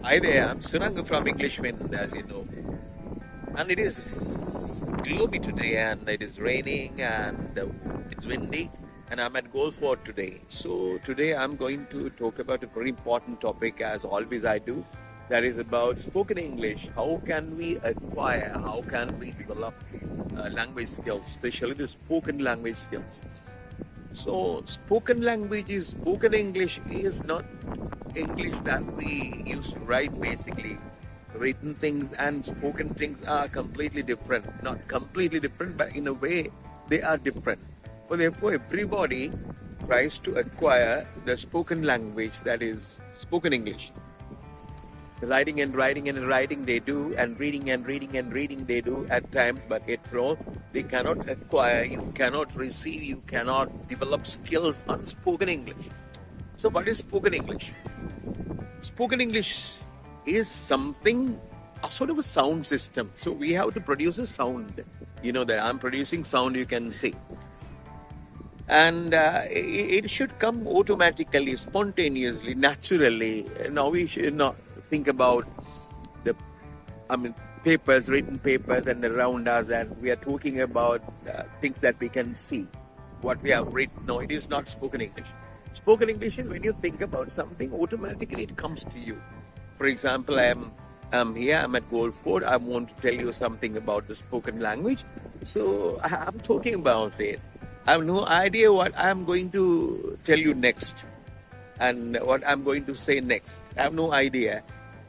Hi there, I'm Sunang from Englishman, as you know. And it is gloomy today, and it is raining, and it's windy, and I'm at Goldford today. So, today I'm going to talk about a very important topic, as always I do. That is about spoken English. How can we acquire, how can we develop language skills, especially the spoken language skills? So, spoken English is not English that we used to write basically. Written things and spoken things are completely different. Not completely different, but in a way, they are different. So, therefore, everybody tries to acquire the spoken language, that is, spoken English. Writing and writing and writing they do, and reading and reading and reading they do at times, but after all, they cannot acquire, you cannot receive, you cannot develop skills on spoken English. So, what is spoken English? Spoken English is something, a sort of a sound system. So, we have to produce a sound. You know that I'm producing sound, you can see. And it should come automatically, spontaneously, naturally. Now, we should not think about the, papers, written papers, and around us, and we are talking about things that we can see, what we have written. No, it is not spoken English. Spoken English is when you think about something, automatically it comes to you. For example, I'm here, I'm at Goldford. I want to tell you something about the spoken language. So I'm talking about it. I have no idea what I'm going to tell you next and what I'm going to say next. I have no idea.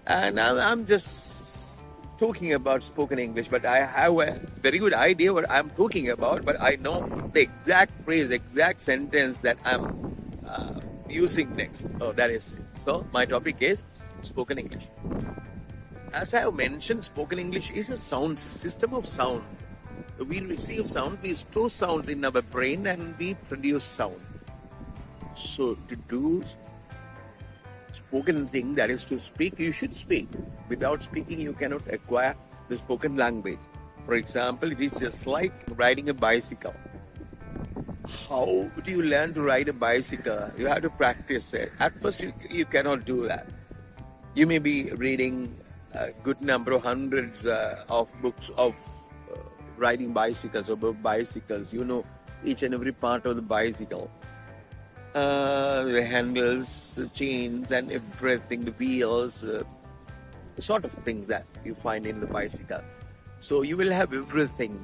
And I'm just talking about spoken English, but I have a very good idea what I'm talking about, but I know the exact phrase, exact sentence that I'm using next. Oh, that is it. So, my topic is spoken English. As I have mentioned, spoken English is a sound system of sound. We receive sound, we store sounds in our brain, and we produce sound. So, to do spoken thing, that is to speak, you should speak. Without speaking, you cannot acquire the spoken language. For example, it is just like riding a bicycle. How do you learn to ride a bicycle? You have to practice it. At first, you cannot do that. You may be reading a good number of hundreds of books of riding bicycles, about bicycles. You know each and every part of the bicycle. The handles, the chains, and everything, the wheels, the sort of things that you find in the bicycle. So you will have everything,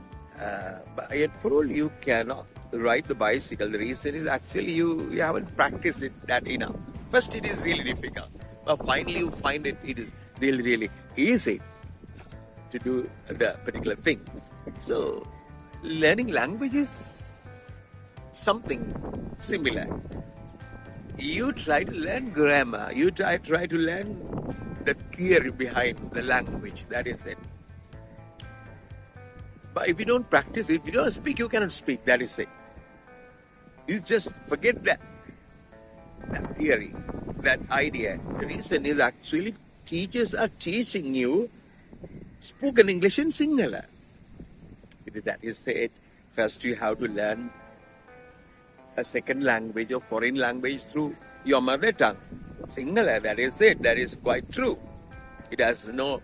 but yet for all you cannot ride the bicycle. The reason is actually you haven't practiced it that enough. First, it is really difficult, but finally you find it is really easy to do the particular thing. So learning language is something similar. You try to learn grammar, you try to learn the theory behind the language, that is it. But if you don't practice it, if you don't speak, you cannot speak, that is it. You just forget that theory, that idea. The reason is actually teachers are teaching you spoken English in Sinhala. That is it. First you have to learn a second language or foreign language through your mother tongue. Sinhala, that is it. That is quite true. It has no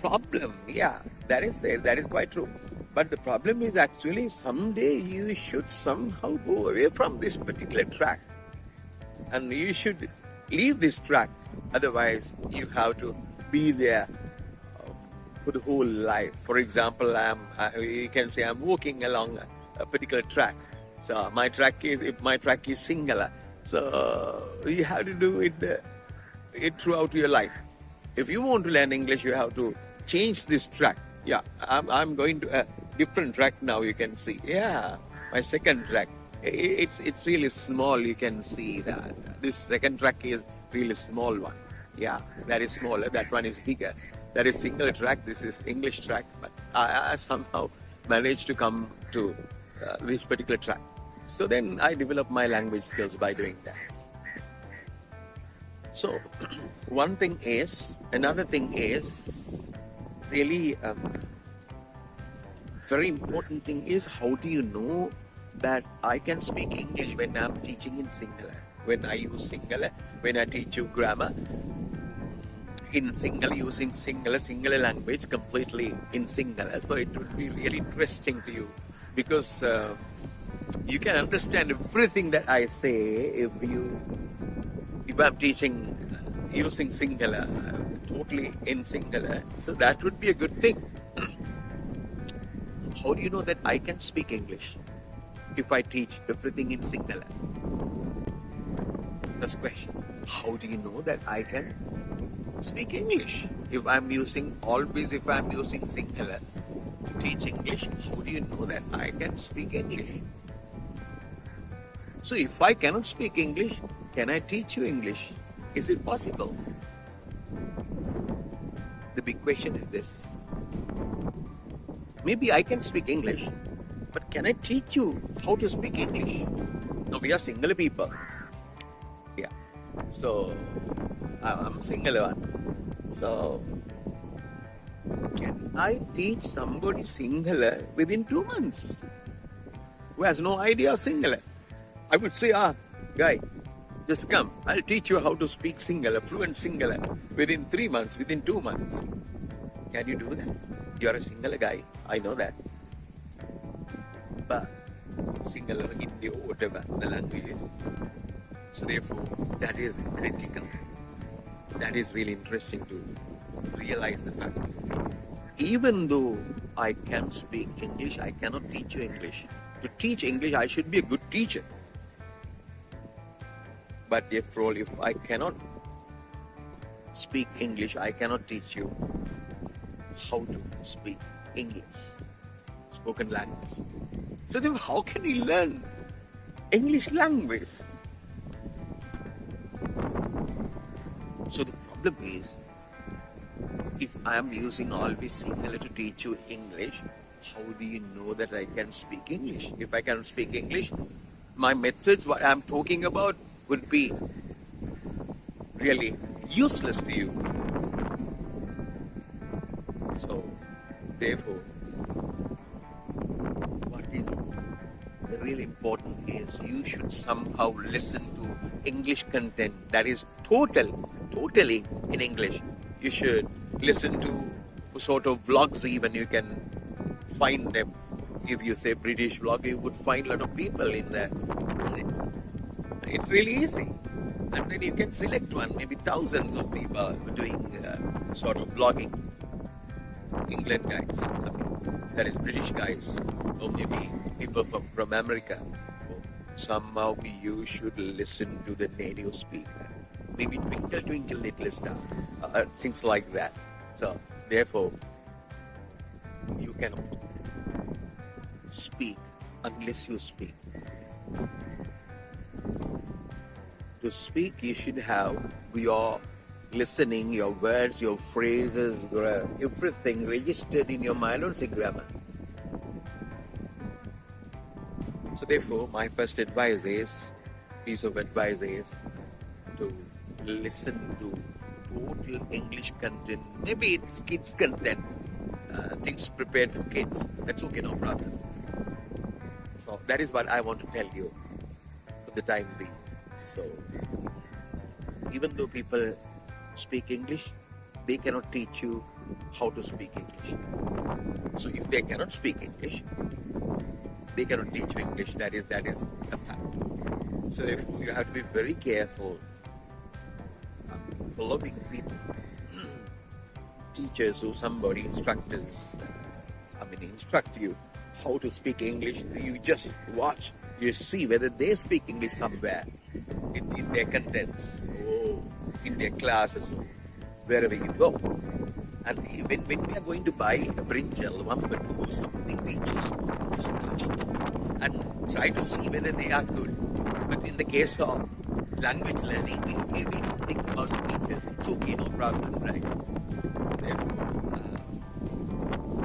problem. Yeah, that is it. That is quite true. But the problem is actually someday you should somehow go away from this particular track. And you should leave this track. Otherwise, you have to be there for the whole life. For example, you can say I'm walking along a particular track. So if my track is Sinhala, so you have to do it throughout your life. If you want to learn English, you have to change this track. Yeah, I'm going to a different track now. You can see. Yeah, my second track. It's really small. You can see that this second track is really small one. Yeah, that is smaller. That one is bigger. That is single track. This is English track. But I somehow managed to come to this particular track. So then I developed my language skills by doing that. So one thing is, another thing is really very important thing is, how do you know that I can speak English when I'm teaching in Sinhala? When I use Sinhala, when I teach you grammar, in single language completely in singular. So it would be really interesting to you because you can understand everything that I say if I'm teaching using singular, totally in singular. So that would be a good thing. How do you know that I can speak English if I teach everything in singular? First question. How do you know that I can speak English if I'm using singular to teach English? How do you know that I can speak English? So if I cannot speak English, can I teach you English? Is it possible? The big question is this. Maybe I can speak English, but can I teach you how to speak English? Now we are single people. Yeah. So I'm single one. So can I teach somebody singular within 2 months who has no idea of singular? I would say, guy, just come. I'll teach you how to speak singular, fluent singular within 3 months, within 2 months. Can you do that? You're a singular guy. I know that. But singular, Hindi, or whatever the language is. So therefore, that is critical. That is really interesting to realize the fact. Even though I can speak English, I cannot teach you English. To teach English, I should be a good teacher. But after all, if I cannot speak English, I cannot teach you how to speak English, spoken language. So then how can we learn English language? So the problem is, if I am using always singular to teach you English, how do you know that I can speak English? If I cannot speak English, my methods, what I'm talking about, would be really useless to you. So, therefore, what is really important is you should somehow listen to English content that is totally in English. You should listen to sort of vlogs even. You can find them. If you say British vlog, you would find a lot of people in the internet. It's really easy. And then you can select one, maybe thousands of people doing sort of vlogging. England guys, that is British guys, or maybe people from America. Somehow you should listen to the native speaker. Maybe Twinkle Twinkle Little Star, things like that. So therefore, you cannot speak unless you speak. To speak, you should have your listening, your words, your phrases, everything registered in your mind. Don't say grammar. So therefore, my first piece of advice is to listen to total English content. Maybe it's kids content, things prepared for kids. That's okay, no problem. So that is what I want to tell you for the time being. So even though people speak English, they cannot teach you how to speak English. So if they cannot speak English, they cannot teach you English. That is a fact. So therefore, you have to be very careful following people, teachers or somebody, instructors. Instruct you how to speak English. You just watch, you see whether they speak English somewhere in their contents or in their classes or wherever you go. And when we are going to buy a brinjal, vambatu or something, we just touch it and try to see whether they are good. But in the case of language learning, we don't think about the teachers. It's okay, no problem, right? So therefore,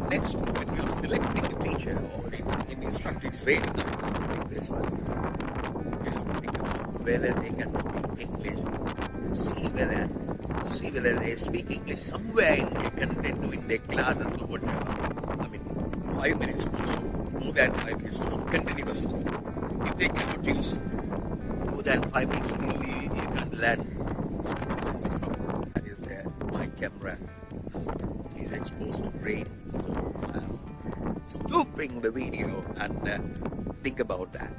next, when you are selecting a teacher or in instructing training, this one, you have to think about whether they can speak English. See whether they speak English somewhere in their content or in their classes or whatever. 5 minutes or so, more than 5 minutes or so, continuously. If they cannot use more than 5 minutes, you can learn speaking language from them. That is my camera is exposed to rain, so I'm stopping the video and think about that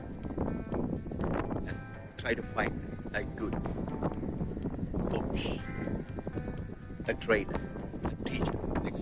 and try to find a good coach, a trainer, a teacher next